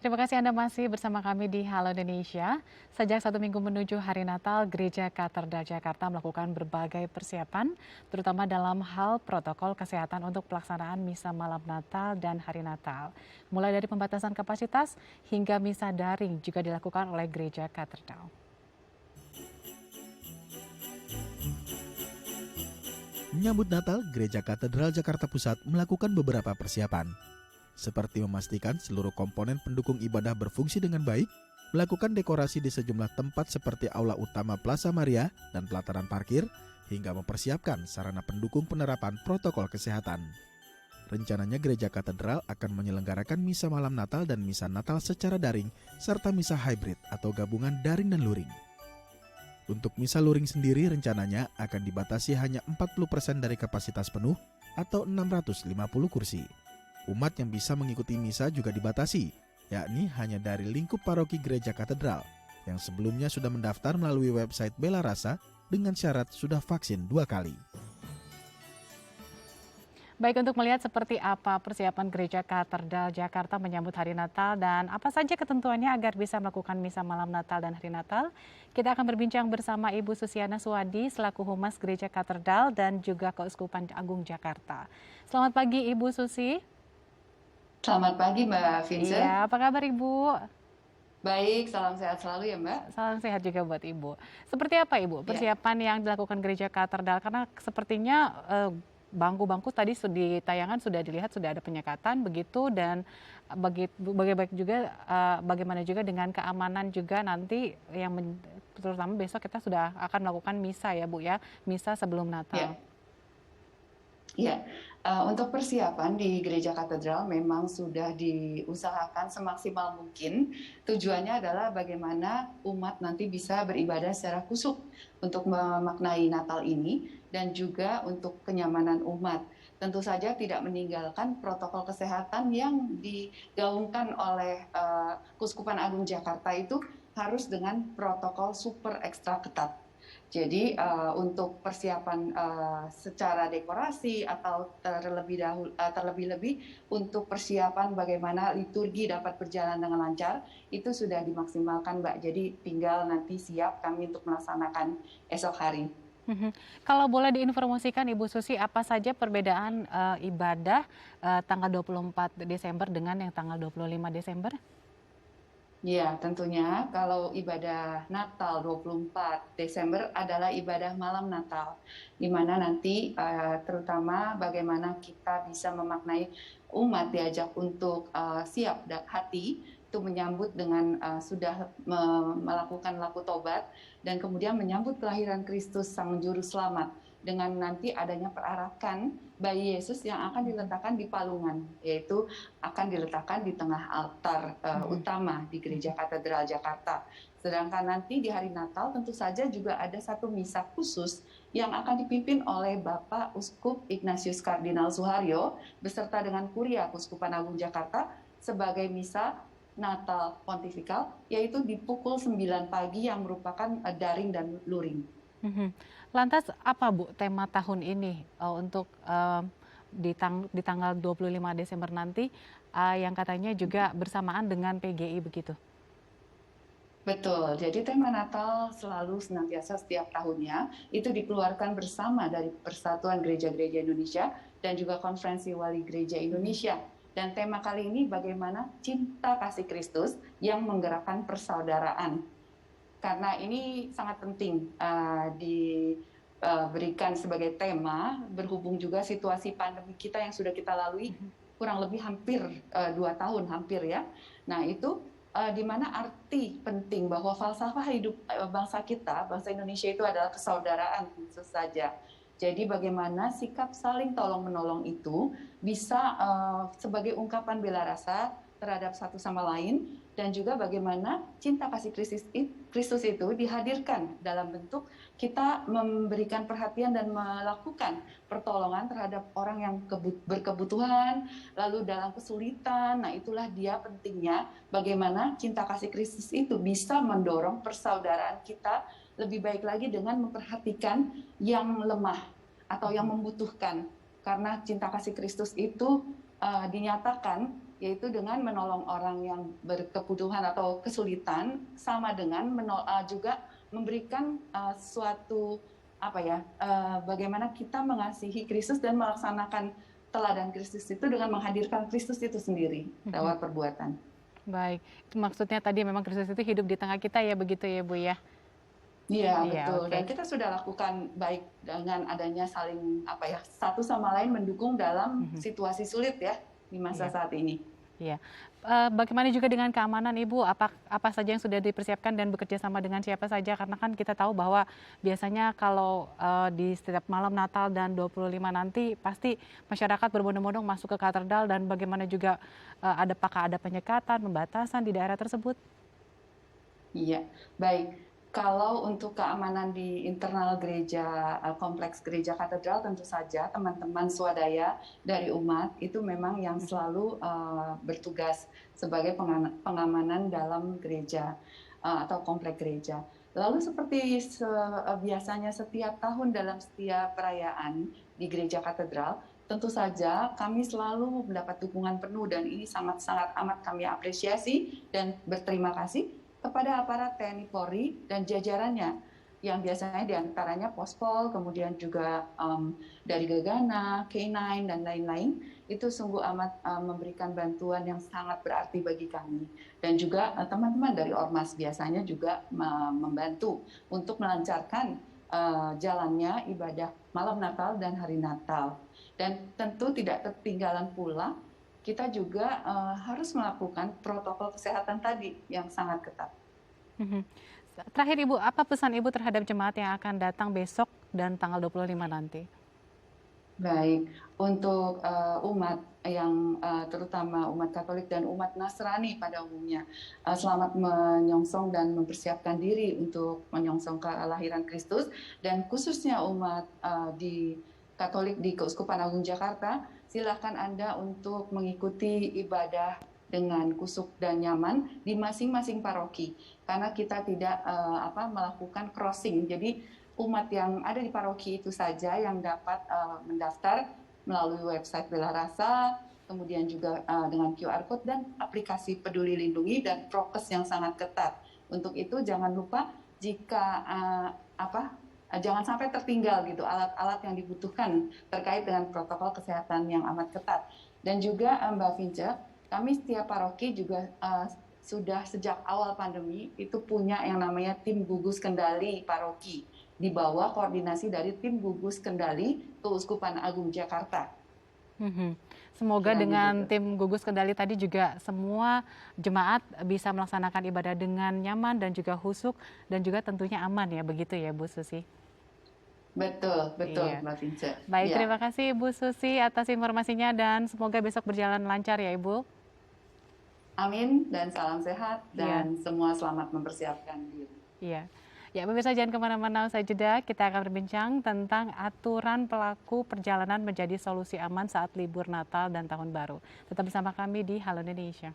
Terima kasih Anda masih bersama kami di Halo Indonesia. Sejak 1 minggu menuju Hari Natal, Gereja Katedral Jakarta melakukan berbagai persiapan, terutama dalam hal protokol kesehatan untuk pelaksanaan misa malam Natal dan Hari Natal. Mulai dari pembatasan kapasitas hingga misa daring juga dilakukan oleh Gereja Katedral. Menyambut Natal, Gereja Katedral Jakarta Pusat melakukan beberapa persiapan, seperti memastikan seluruh komponen pendukung ibadah berfungsi dengan baik, melakukan dekorasi di sejumlah tempat seperti aula utama Plaza Maria dan pelataran parkir, hingga mempersiapkan sarana pendukung penerapan protokol kesehatan. Rencananya Gereja Katedral akan menyelenggarakan misa malam Natal dan misa Natal secara daring, serta misa hybrid atau gabungan daring dan luring. Untuk misa luring sendiri rencananya akan dibatasi hanya 40% dari kapasitas penuh atau 650 kursi. Umat yang bisa mengikuti misa juga dibatasi, yakni hanya dari lingkup paroki Gereja Katedral yang sebelumnya sudah mendaftar melalui website Bela Rasa dengan syarat sudah vaksin 2 kali. Baik, untuk melihat seperti apa persiapan Gereja Katedral Jakarta menyambut Hari Natal dan apa saja ketentuannya agar bisa melakukan misa malam Natal dan Hari Natal, kita akan berbincang bersama Ibu Susiana Suwadi selaku Humas Gereja Katedral dan juga Keuskupan Agung Jakarta. Selamat pagi Ibu Susi. Selamat pagi Mbak Vincent. Iya, apa kabar Ibu? Baik, salam sehat selalu ya Mbak. Salam sehat juga buat Ibu. Seperti apa Ibu persiapan yang dilakukan Gereja Katedral? Karena sepertinya bangku-bangku tadi di tayangan sudah dilihat sudah ada penyekatan begitu, dan bagaimana juga dengan keamanan juga nanti yang terutama besok kita sudah akan melakukan misa ya Bu ya, misa sebelum Natal. Ya, untuk persiapan di Gereja Katedral memang sudah diusahakan semaksimal mungkin. Tujuannya adalah bagaimana umat nanti bisa beribadah secara khusyuk untuk memaknai Natal ini dan juga untuk kenyamanan umat. Tentu saja tidak meninggalkan protokol kesehatan yang digaungkan oleh Keuskupan Agung Jakarta itu harus dengan protokol super ekstra ketat. Jadi untuk persiapan secara dekorasi atau terlebih-lebih untuk persiapan bagaimana liturgi dapat berjalan dengan lancar itu sudah dimaksimalkan Mbak. Jadi tinggal nanti siap kami untuk melaksanakan esok hari. Kalau boleh diinformasikan Ibu Susi, apa saja perbedaan ibadah tanggal 24 Desember dengan yang tanggal 25 Desember? Ya, tentunya kalau ibadah Natal 24 Desember adalah ibadah malam Natal, di mana nanti terutama bagaimana kita bisa memaknai umat diajak untuk siap hati itu menyambut dengan sudah melakukan laku tobat dan kemudian menyambut kelahiran Kristus Sang Juru Selamat dengan nanti adanya perarakan bayi Yesus yang akan diletakkan di palungan, yaitu akan diletakkan di tengah altar utama di Gereja Katedral Jakarta. Sedangkan nanti di hari Natal tentu saja juga ada satu misa khusus yang akan dipimpin oleh Bapak Uskup Ignatius Kardinal Suharyo beserta dengan Kuria Keuskupan Agung Jakarta sebagai misa Natal Pontifikal, yaitu di pukul 9 pagi yang merupakan daring dan luring. Lantas apa Bu tema tahun ini untuk di tanggal 25 Desember nanti yang katanya juga bersamaan dengan PGI begitu? Betul, jadi tema Natal selalu senantiasa setiap tahunnya itu dikeluarkan bersama dari Persatuan Gereja-Gereja Indonesia dan juga Konferensi Wali Gereja Indonesia. Dan tema kali ini bagaimana cinta kasih Kristus yang menggerakkan persaudaraan. Karena ini sangat penting diberikan sebagai tema berhubung juga situasi pandemi kita yang sudah kita lalui kurang lebih hampir 2 tahun hampir ya. Nah itu di mana arti penting bahwa falsafah hidup bangsa kita, bangsa Indonesia itu adalah persaudaraan tentu saja. Jadi bagaimana sikap saling tolong-menolong itu bisa sebagai ungkapan bela rasa terhadap satu sama lain, dan juga bagaimana cinta kasih Kristus itu dihadirkan dalam bentuk kita memberikan perhatian dan melakukan pertolongan terhadap orang yang berkebutuhan, lalu dalam kesulitan. Nah itulah dia pentingnya bagaimana cinta kasih Kristus itu bisa mendorong persaudaraan kita lebih baik lagi dengan memperhatikan yang lemah atau yang membutuhkan. Karena cinta kasih Kristus itu dinyatakan yaitu dengan menolong orang yang berkebutuhan atau kesulitan, sama dengan juga memberikan suatu bagaimana kita mengasihi Kristus dan melaksanakan teladan Kristus itu dengan menghadirkan Kristus itu sendiri lewat perbuatan. Baik, itu maksudnya tadi memang Kristus itu hidup di tengah kita ya, begitu ya Bu ya? Iya, Iya, betul. oke. Dan kita sudah lakukan baik dengan adanya saling satu sama lain mendukung dalam situasi sulit ya di masa Iya. saat ini. Iya. Bagaimana juga dengan keamanan Ibu? Apa saja yang sudah dipersiapkan dan bekerja sama dengan siapa saja? Karena kan kita tahu bahwa biasanya kalau di setiap malam Natal dan 25 nanti pasti masyarakat berbondong-bondong masuk ke katedral, dan bagaimana juga apakah ada penyekatan, pembatasan di daerah tersebut? Iya, baik. Kalau untuk keamanan di internal gereja, kompleks gereja katedral, tentu saja teman-teman swadaya dari umat itu memang yang selalu bertugas sebagai pengamanan dalam gereja atau kompleks gereja. Lalu seperti biasanya setiap tahun dalam setiap perayaan di gereja katedral, tentu saja kami selalu mendapat dukungan penuh, dan ini sangat-sangat amat kami apresiasi dan berterima kasih kepada aparat TNI Polri dan jajarannya, yang biasanya diantaranya Pospol, kemudian juga dari Gegana, K9, dan lain-lain, itu sungguh amat memberikan bantuan yang sangat berarti bagi kami. Dan juga teman-teman dari Ormas biasanya juga membantu untuk melancarkan jalannya ibadah malam Natal dan hari Natal. Dan tentu tidak ketinggalan pula, kita juga harus melakukan protokol kesehatan tadi yang sangat ketat. Terakhir Ibu, apa pesan Ibu terhadap jemaat yang akan datang besok dan tanggal 25 nanti? Baik, untuk umat yang terutama umat Katolik dan umat Nasrani pada umumnya, selamat menyongsong dan mempersiapkan diri untuk menyongsong kelahiran Kristus, dan khususnya umat di Katolik di Keuskupan Agung Jakarta, silakan Anda untuk mengikuti ibadah dengan kusuk dan nyaman di masing-masing paroki, karena kita tidak melakukan crossing. Jadi umat yang ada di paroki itu saja yang dapat mendaftar melalui website Bela Rasa, kemudian juga dengan QR Code dan aplikasi Peduli Lindungi dan prokes yang sangat ketat. Untuk itu jangan lupa, jika jangan sampai tertinggal gitu alat-alat yang dibutuhkan terkait dengan protokol kesehatan yang amat ketat. Dan juga Mbak Vince, kami setiap paroki juga sudah sejak awal pandemi itu punya yang namanya tim gugus kendali paroki, di bawah koordinasi dari tim gugus kendali Keuskupan Agung Jakarta. Semoga Kiranya dengan gitu. tim gugus kendali tadi juga semua jemaat bisa melaksanakan ibadah dengan nyaman dan juga khusyuk dan juga tentunya aman ya, begitu ya Bu Susi? Betul, betul Iya. Mbak Vince. Baik, Ya. terima kasih Bu Susi atas informasinya dan semoga besok berjalan lancar ya Ibu. Amin, dan salam sehat, Iya. dan semua selamat mempersiapkan diri. Iya. Ya, pemirsa jangan kemana-mana, usai jeda kita akan berbincang tentang aturan pelaku perjalanan menjadi solusi aman saat libur Natal dan Tahun Baru. Tetap bersama kami di Halo Indonesia.